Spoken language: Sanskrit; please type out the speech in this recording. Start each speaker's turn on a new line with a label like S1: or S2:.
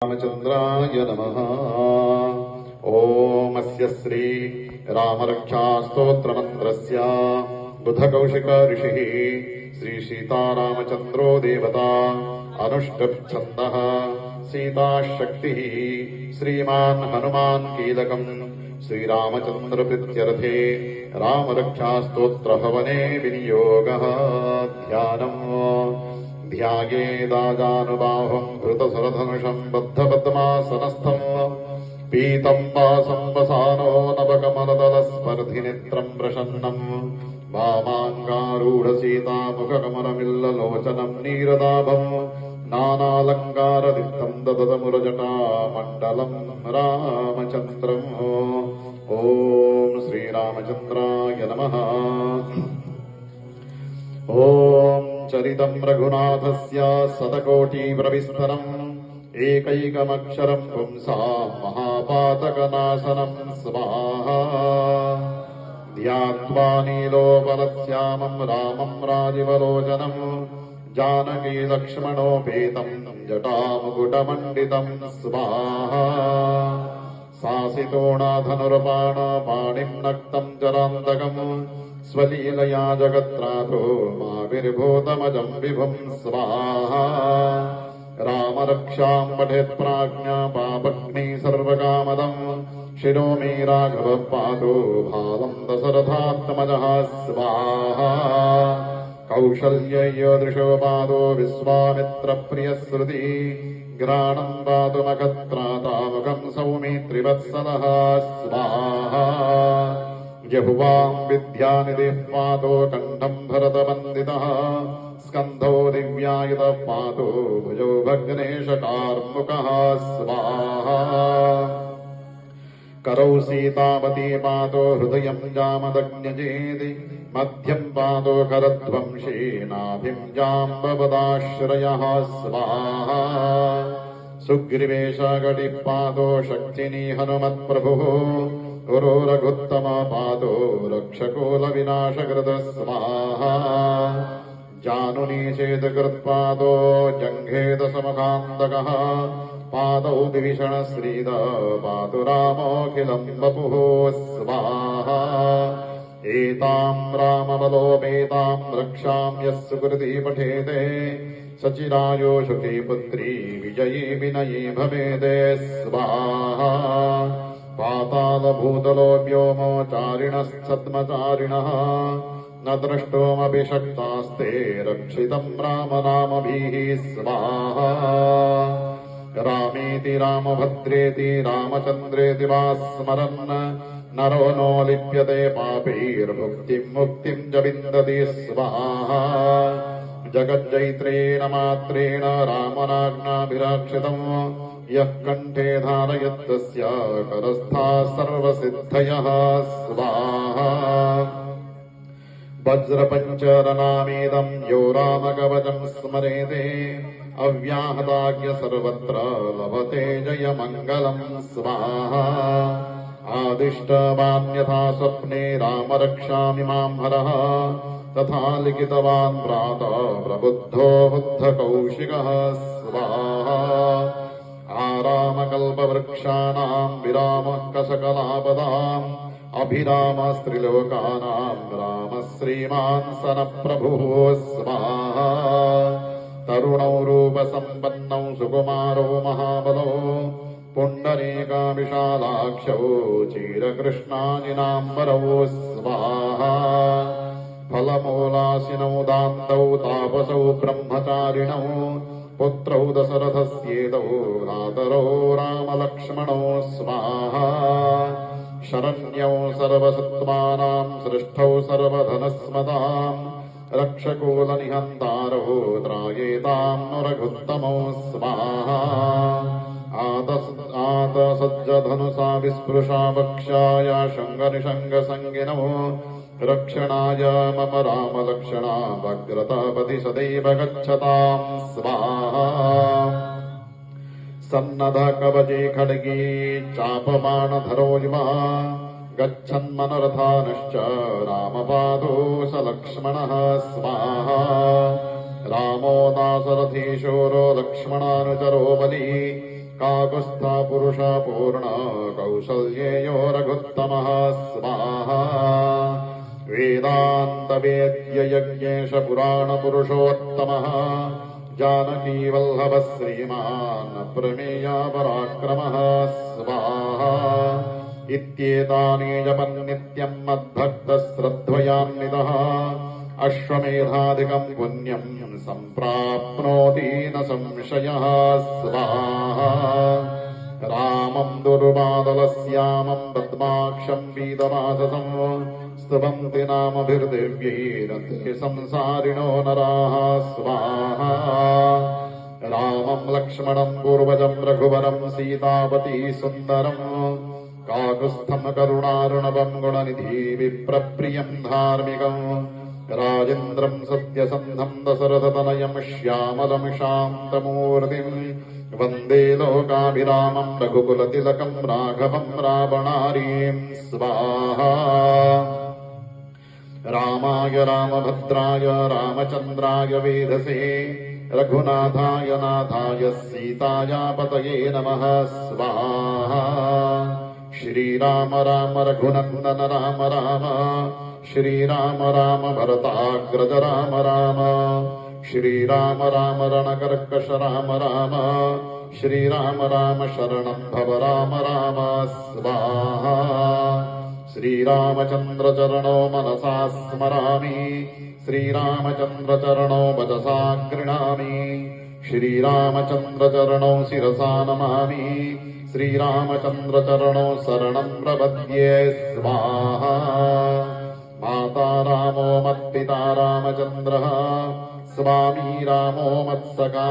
S1: रामचंद्राय नमः। ओम अस्य श्री रामरक्षास्तोत्रमन्त्रस्य बुधकौशिक ऋषिः श्री सीतारामचन्द्रो देवता अनुष्टुप्छन्दः सीताशक्तिः श्रीमान् हनुमान् कीलकम् श्रीरामचन्द्रप्रीत्यर्थे रामरक्षास्तोत्रहवने विनियोगः। ध्यानम् ध्यायेदाजानुबाहुं घृतसुरधनुषं बद्धपद्मासनस्थं पीतं वसानो नवकमलदलस्पर्धिनेत्रं प्रसन्नं वामाङ्गारूढसीतामुखकमलमिल्ललोचनं नीरदाभं नानालङ्कारदीप्तं ददतमुरजटामण्डलं रामचन्द्रम्। ॐ श्रीरामचन्द्राय नमः। ॐ चरितं रघुनाथस्य शतकोटिप्रविस्तरम् एकैकमक्षरं पुंसां महापातकनाशनं स्वाहा। ध्यात्वा नीलोपलश्यामं रामं राजीवलोचनं जानकी लक्ष्मणोपेतं जटामुकुटमण्डितं स्वाहा। सासितोणाधनुर्बाणपाणिं नक्तं जरान्तकम् स्वलीलया जगत्रातो माविर्भूतमजं विभुं स्वाहा। रामरक्षां पठेत् प्राज्ञा पापग्नि सर्वकामदं शिरो मे राघवः पातु भालं दशरथात्मजः स्वाहा। कौशल्ययोदृशो पादो विश्वामित्रप्रियश्रुति घ्राणं पातु मखत्रातामुखं सौमित्रिवत्सलः स्वाहा। जहुवां विद्यानिधिः पातो कण्ठं भरतवन्दितः स्कन्धो दिव्यायुधः पातो भुजो भग्नेशकार्मुकः स्वाहा। करौ सीतावती पातो हृदयं जामदग्न्यजेति मध्यं पातो करध्वंशी नाभिं जाम्बवदाश्रयः स्वाहा। सुग्रीवेशगटिः पातो शक्तिनी हनुमत्प्रभुः गुरो रघुत्तम पादो रक्षकोलविनाशकृत स्वाहा। जानुनी चेतकृत्पादो जङ्घेदसमुखान्तकः पादौ विभीषणश्रीद पातु रामोऽखिलं वपुः स्वाहा। एतां रामबलोपेतां रक्षां यः सुकृती पठेते सचिरायो सुखी पुत्री विजयी विनयी भवेदे स्वाहा। पातालभूतलो व्योमो चारिणश्छद्मचारिणः न द्रष्टुमपि शक्तास्ते रक्षितं रामनामभिः स्वाहा। रामेति रामभद्रेति रामचन्द्रेति वा स्मरन् नरो नो लिप्यते पापैर्भुक्तिं मुक्तिं च विन्दति स्वाहा। जगज्जैत्रेण मात्रेण रामनाज्ञाभिरक्षितम् यः कण्ठे धारयत्तस्य करस्थाः सर्वसिद्धयः स्वाहा। वज्रपञ्चरनामेदं यो रामकवचं स्मरेते अव्याहताज्ञ सर्वत्र लभते जयमङ्गलं स्वाहा। आदिष्टवान्यथा स्वप्ने रामरक्षामिमां हरः तथा लिखितवान् भ्राता प्रबुद्धो बुद्धकौशिकः स्वाहा। आरामकल्पवृक्षाणां विरामः कसकलापदाम् अभिरामस्त्रिलोकानां रामः श्रीमान् सनप्रभुः स्वाहा। तरुणौ रूपसम्पन्नौ सुकुमारो महाबलो पुण्डरीकाविशालाक्षौ चीरकृष्णाजिनाम्बरौ स्वाहा। फलमूलासिनौ दान्तौ तापसौ ब्रह्मचारिणौ पुत्रौ दशरथस्येतौ भ्रातरौ रामलक्ष्मणौ स्वाहा। शरण्यौ सर्वसत्त्वानां सृष्टौ सर्वधनस्मदां रक्षकोलनिहन्तारौ त्रायेतां रघुत्तमौ स्वाहा। आतसज्जधनुषा विस्पृशा वक्ष्याय शङ्गनिषङ्गसङ्गिनौ रक्षणाय मम रामलक्षणा भद्रतापति सदैव गच्छतां स्वाहा। सन्नद्धकवचे खड्गी चापबाणधरो युवा गच्छन्मनरथानश्च रामपादो स लक्ष्मणः स्वाहा। रामो दासरथी शूरो लक्ष्मणानुचरो बली काकुत्स्था पुरुषा पूर्णा कौसल्येयो रघुत्तमः स्वाहा वेदान्तवेद्ययज्ञेश पुराणपुरुषोत्तमः जानकीवल्लभः श्रीमान् प्रमेया पराक्रमः स्वाहा इत्येतानि जपन् नित्यं मद्भक्तश्रद्धयान्वितः अश्वमेधादिकं पुण्यं सम्प्राप्नोति न संशयः स्वाहा रामं दुर्वादलश्यामं पद्माक्षं पीतवाससं स्तुवन्ति नामभिर्दिव्यैरन्ते संसारिणो नराः स्वाहा रामं लक्ष्मणं पूर्वजं रघुवरं सीतापति सुन्दरं काकुत्स्थं करुणार्णवं गुणनिधि विप्रप्रियं धार्मिकं राजेन्द्रं सत्यसन्धं दशरथतनयं श्यामलं शान्तमूर्तिं वन्दे लोकाभिरामं रघुकुलतिलकं राघवं रावणारीं स्वाहा रामाय रामभद्राय रामचन्द्राय वेधसे रघुनाथाय नाथाय सीतायापतये नमः स्वाहा श्रीराम राम रघुनन्दन राम राम श्रीराम राम भरताग्रज राम राम श्रीराम राम रणकर्कश राम राम श्रीराम राम शरणं भव राम राम स्वाहा श्रीरामचन्द्रचरणो मनसा स्मरामि श्रीरामचन्द्रचरणो वचसा गृह्णामि श्रीरामचन्द्रचरणो शिरसा नमामि श्रीरामचन्द्रचरणो शरणं प्रपद्ये स्वाहा माता रामो मत्पिता रामचन्द्रः स्वामी रामो मत्सखा